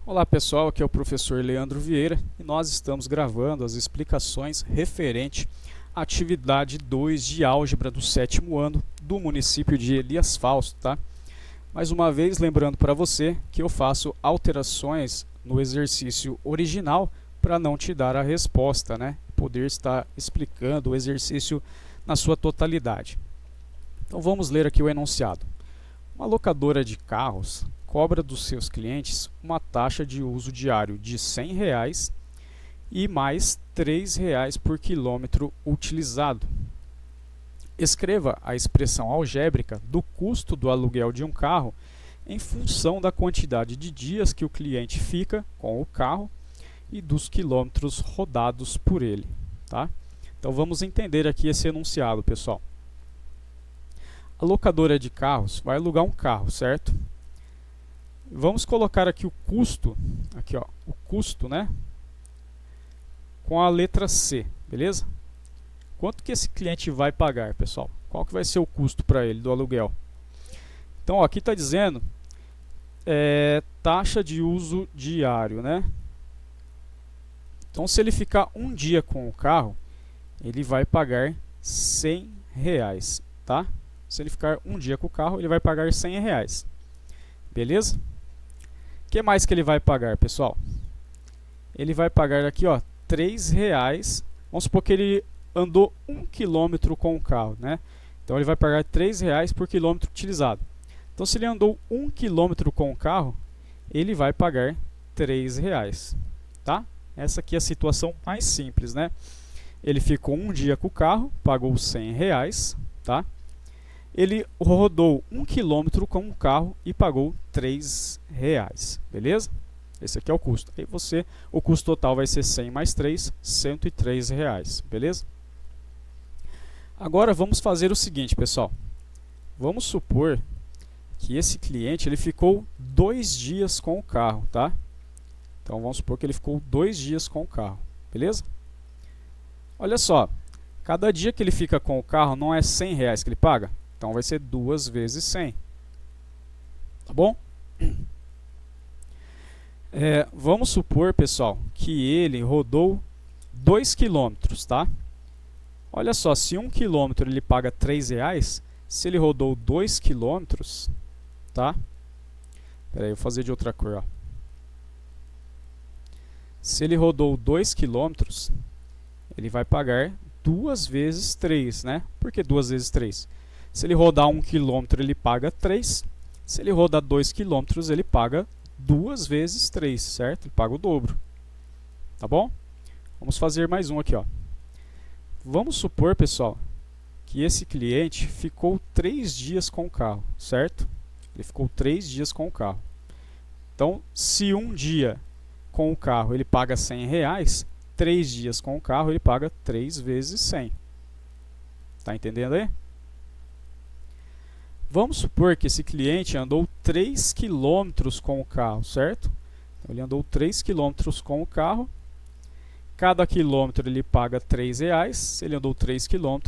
Olá pessoal, aqui é o professor Leandro Vieira e nós estamos gravando as explicações referente à atividade 2 de álgebra do 7º ano do município de Elias Fausto, tá? Mais uma vez lembrando para você que eu faço alterações no exercício original para não te dar a resposta, né? Poder estar explicando o exercício na sua totalidade. Então vamos ler aqui o enunciado. Uma locadora de carros cobra dos seus clientes uma taxa de uso diário de R$ 100 e mais R$ 3 por quilômetro utilizado. Escreva a expressão algébrica do custo do aluguel de um carro em função da quantidade de dias que o cliente fica com o carro e dos quilômetros rodados por ele. Tá? Então vamos entender aqui esse enunciado, pessoal. A locadora de carros vai alugar um carro, certo? Vamos colocar aqui o custo, o custo, né? Com a letra C, beleza? Quanto que esse cliente vai pagar, pessoal? Qual que vai ser o custo para ele do aluguel? Então, ó, aqui está dizendo taxa de uso diário, né? Então, se ele ficar um dia com o carro, ele vai pagar R$ 100, tá? Se ele ficar um dia com o carro, ele vai pagar R$ 100, beleza? O que mais que ele vai pagar, pessoal? Ele vai pagar aqui, ó, R$ 3. Vamos supor que ele andou 1 km com o carro, né? Então ele vai pagar R$ 3 por quilômetro utilizado. Então se ele andou 1 km com o carro, ele vai pagar R$ 3, tá? Essa aqui é a situação mais simples, né? Ele ficou um dia com o carro, pagou R$ 100, tá? Ele rodou 1 km com o carro e pagou R$ 3, beleza? Esse aqui é o custo. Aí o custo total vai ser 100 mais 3, R$ 103, beleza? Agora vamos fazer o seguinte, pessoal. Vamos supor que esse cliente ele ficou 2 dias com o carro, tá? Então vamos supor que ele ficou 2 dias com o carro, beleza? Olha só, cada dia que ele fica com o carro não é R$ 100 que ele paga? Então vai ser 2 vezes 100. Tá bom? Vamos supor, pessoal, que ele rodou 2 km, tá? Olha só, se 1 km ele paga R$ 3, se ele rodou 2 km, tá? Espera aí, eu vou fazer de outra cor, ó. Se ele rodou 2 km, ele vai pagar 2 vezes 3, né? Por que 2 vezes 3? Se ele rodar 1 km, ele paga 3. Se ele rodar 2 km, ele paga 2 vezes 3, certo? Ele paga o dobro. Tá bom? Vamos fazer mais um aqui, ó. Vamos supor, pessoal, que esse cliente ficou 3 dias com o carro, certo? Ele ficou 3 dias com o carro. Então, se um dia com o carro ele paga R$ 100, 3 dias com o carro ele paga 3 vezes 100. Tá entendendo aí? Vamos supor que esse cliente andou 3 km com o carro, certo? Ele andou 3 km com o carro. Cada quilômetro ele paga R$ 3. Se ele andou 3 km,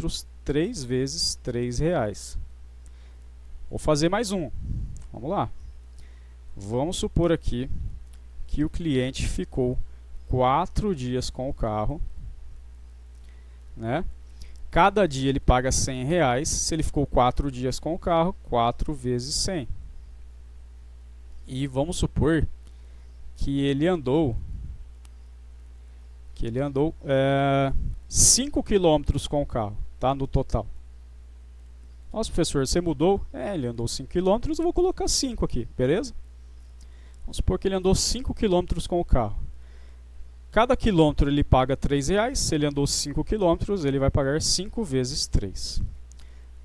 3 vezes R$ 3. Vou fazer mais um. Vamos lá. Vamos supor aqui que o cliente ficou 4 dias com o carro, né? Cada dia ele paga R$ 100. Se ele ficou 4 dias com o carro, 4 vezes 100. E vamos supor que ele andou 5 km com o carro, tá? No total. Nossa, professor, você mudou? Ele andou 5 km, eu vou colocar 5 aqui, beleza? Vamos supor que ele andou 5 km com o carro. Cada quilômetro ele paga R$ 3. Se ele andou 5 km, ele vai pagar 5 vezes 3.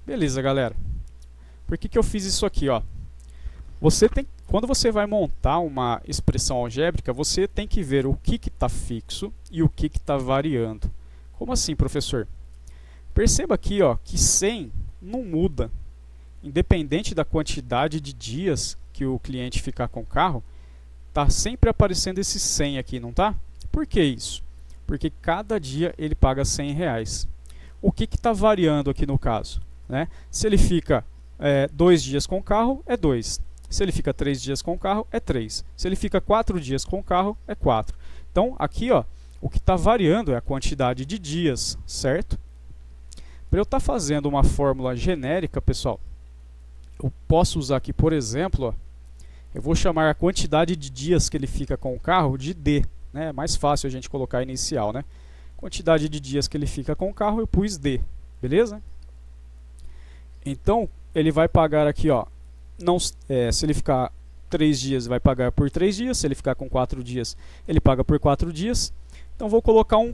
Beleza, galera. Por que eu fiz isso aqui, ó? Quando você vai montar uma expressão algébrica, você tem que ver o que está fixo e o que está variando. Como assim, professor? Perceba aqui, ó, que 100 não muda. Independente da quantidade de dias que o cliente ficar com o carro, está sempre aparecendo esse 100 aqui, não tá? Por que isso? Porque cada dia ele paga R$ 100. O que está variando aqui no caso, né? Se ele fica 2 dias com o carro, é 2. Se ele fica 3 dias com o carro, é 3. Se ele fica 4 dias com o carro, é 4. Então, aqui, ó, o que está variando é a quantidade de dias, certo? Para eu estar fazendo uma fórmula genérica, pessoal, eu posso usar aqui, por exemplo, ó, eu vou chamar a quantidade de dias que ele fica com o carro de D. Né? É mais fácil a gente colocar inicial, né? Quantidade de dias que ele fica com o carro, eu pus D. Beleza? Então, ele vai pagar aqui, ó, se ele ficar 3 dias, vai pagar por 3 dias. Se ele ficar com 4 dias, ele paga por 4 dias. Então, vou colocar um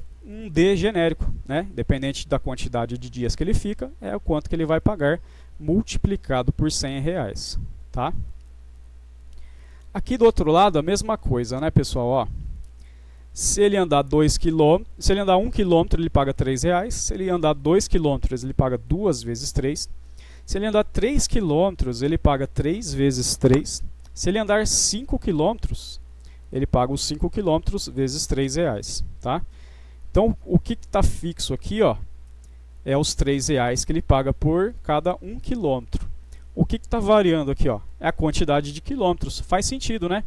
D genérico, né? Independente da quantidade de dias que ele fica, é o quanto que ele vai pagar, multiplicado por R$100, tá? Aqui do outro lado, a mesma coisa, né, pessoal? Ó, se ele andar 2 km, se ele andar 1 km, ele paga R$3. Se ele andar 2 km, ele paga 2 vezes 3. Se ele andar 3 km, ele paga 3 vezes 3. Se ele andar 5 km, ele paga os 5 km vezes R$3, tá? Então, o que está fixo aqui, ó, é os R$3 que ele paga por cada 1 km. O que está variando aqui, ó, é a quantidade de quilômetros. Faz sentido, né?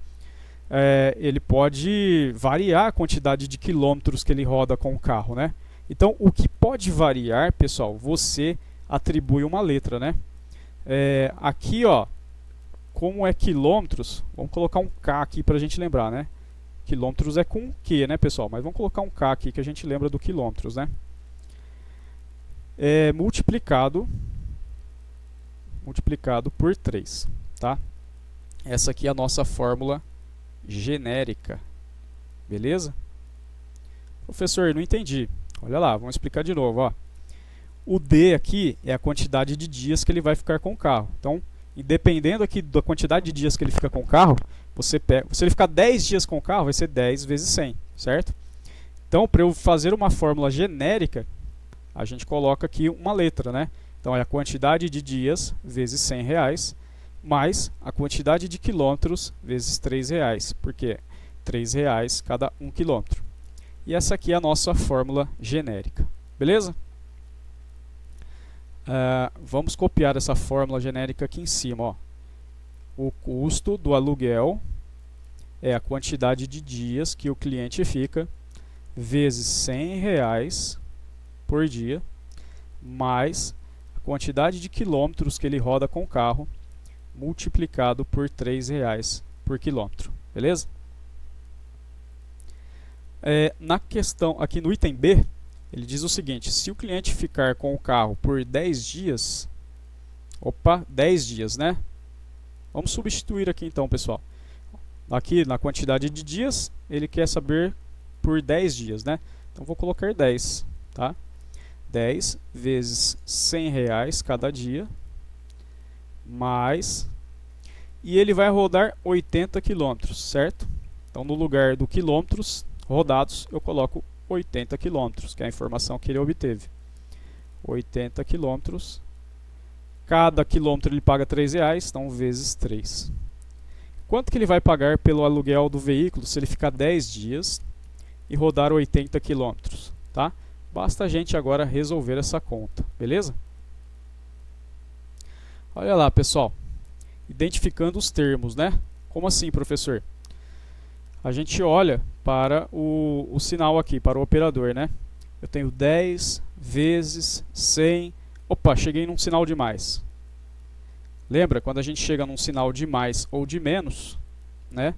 Ele pode variar a quantidade de quilômetros que ele roda com o carro, né? Então, o que pode variar, pessoal, você atribui uma letra, né? Aqui, ó, como é quilômetros, vamos colocar um K aqui para a gente lembrar, né? Quilômetros é com Q, né, pessoal? Mas vamos colocar um K aqui que a gente lembra do quilômetros, né? Multiplicado por 3, tá? Essa aqui é a nossa fórmula genérica, beleza? Professor, não entendi. Olha lá, vamos explicar de novo, ó. O D aqui é a quantidade de dias que ele vai ficar com o carro. Então, dependendo aqui da quantidade de dias que ele fica com o carro, você pega, se ele ficar 10 dias com o carro, vai ser 10 vezes 100, certo? Então, para eu fazer uma fórmula genérica, a gente coloca aqui uma letra, né? Então, é a quantidade de dias vezes R$100, mais a quantidade de quilômetros vezes R$3, porque R$3 cada 1 quilômetro. E essa aqui é a nossa fórmula genérica, beleza? Vamos copiar essa fórmula genérica aqui em cima, ó. O custo do aluguel é a quantidade de dias que o cliente fica vezes R$100 por dia, mais a quantidade de quilômetros que ele roda com o carro, multiplicado por R$3 por quilômetro, beleza? Na questão, aqui no item B, ele diz o seguinte: se o cliente ficar com o carro por 10 dias, 10 dias, né? Vamos substituir aqui então, pessoal. Aqui na quantidade de dias, ele quer saber por 10 dias, né? Então vou colocar 10, tá? 10 vezes R$100 cada dia, mais... E ele vai rodar 80 km, certo? Então no lugar do quilômetros rodados, eu coloco 80 km, que é a informação que ele obteve. 80 km. Cada quilômetro ele paga R$3, então vezes 3. Quanto que ele vai pagar pelo aluguel do veículo se ele ficar 10 dias e rodar 80 km? Tá? Basta a gente agora resolver essa conta, beleza? Olha lá, pessoal. Identificando os termos, né? Como assim, professor? A gente olha para o sinal aqui, para o operador, né? Eu tenho 10 vezes 100. Opa, cheguei num sinal de mais. Lembra, quando a gente chega num sinal de mais ou de menos, né?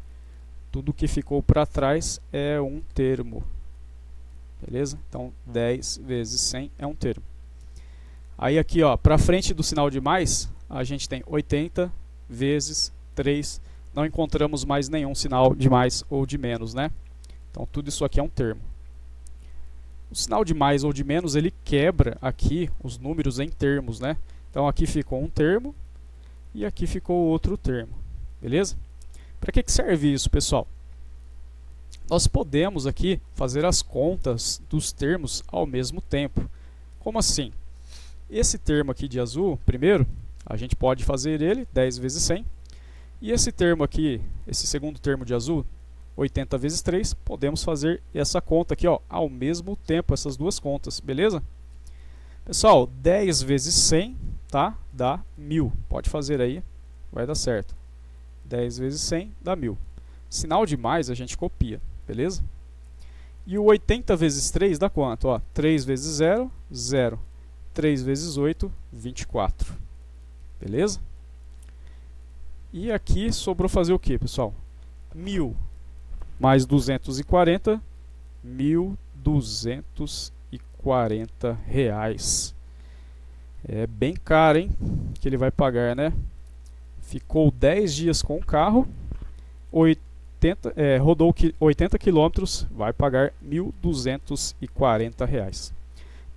Tudo que ficou para trás é um termo. Beleza? Então, 10 vezes 100 é um termo. Aí aqui, ó, para frente do sinal de mais, a gente tem 80 vezes 3. Não encontramos mais nenhum sinal de mais ou de menos, né? Então, tudo isso aqui é um termo. O sinal de mais ou de menos, ele quebra aqui os números em termos, né? Então, aqui ficou um termo e aqui ficou outro termo. Beleza? Para que serve isso, pessoal? Nós podemos aqui fazer as contas dos termos ao mesmo tempo. Como assim? Esse termo aqui de azul, primeiro, a gente pode fazer ele 10 vezes 100. E esse termo aqui, esse segundo termo de azul, 80 vezes 3, podemos fazer essa conta aqui, ó, ao mesmo tempo, essas duas contas, beleza? Pessoal, 10 vezes 100, tá? Dá 1000. Pode fazer aí, vai dar certo. 10 vezes 100 dá 1.000. Sinal de mais a gente copia, beleza? E o 80 vezes 3 dá quanto? Ó, 3 vezes 0, 0. 3 vezes 8, 24. Beleza? E aqui sobrou fazer o que, pessoal? 1.000 mais 240, 1.240 reais. É bem caro, hein? Que ele vai pagar, né? Ficou 10 dias com o carro, rodou 80 quilômetros, vai pagar 1.240 reais.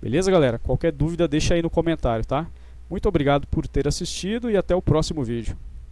Beleza, galera? Qualquer dúvida deixa aí no comentário, tá? Muito obrigado por ter assistido e até o próximo vídeo.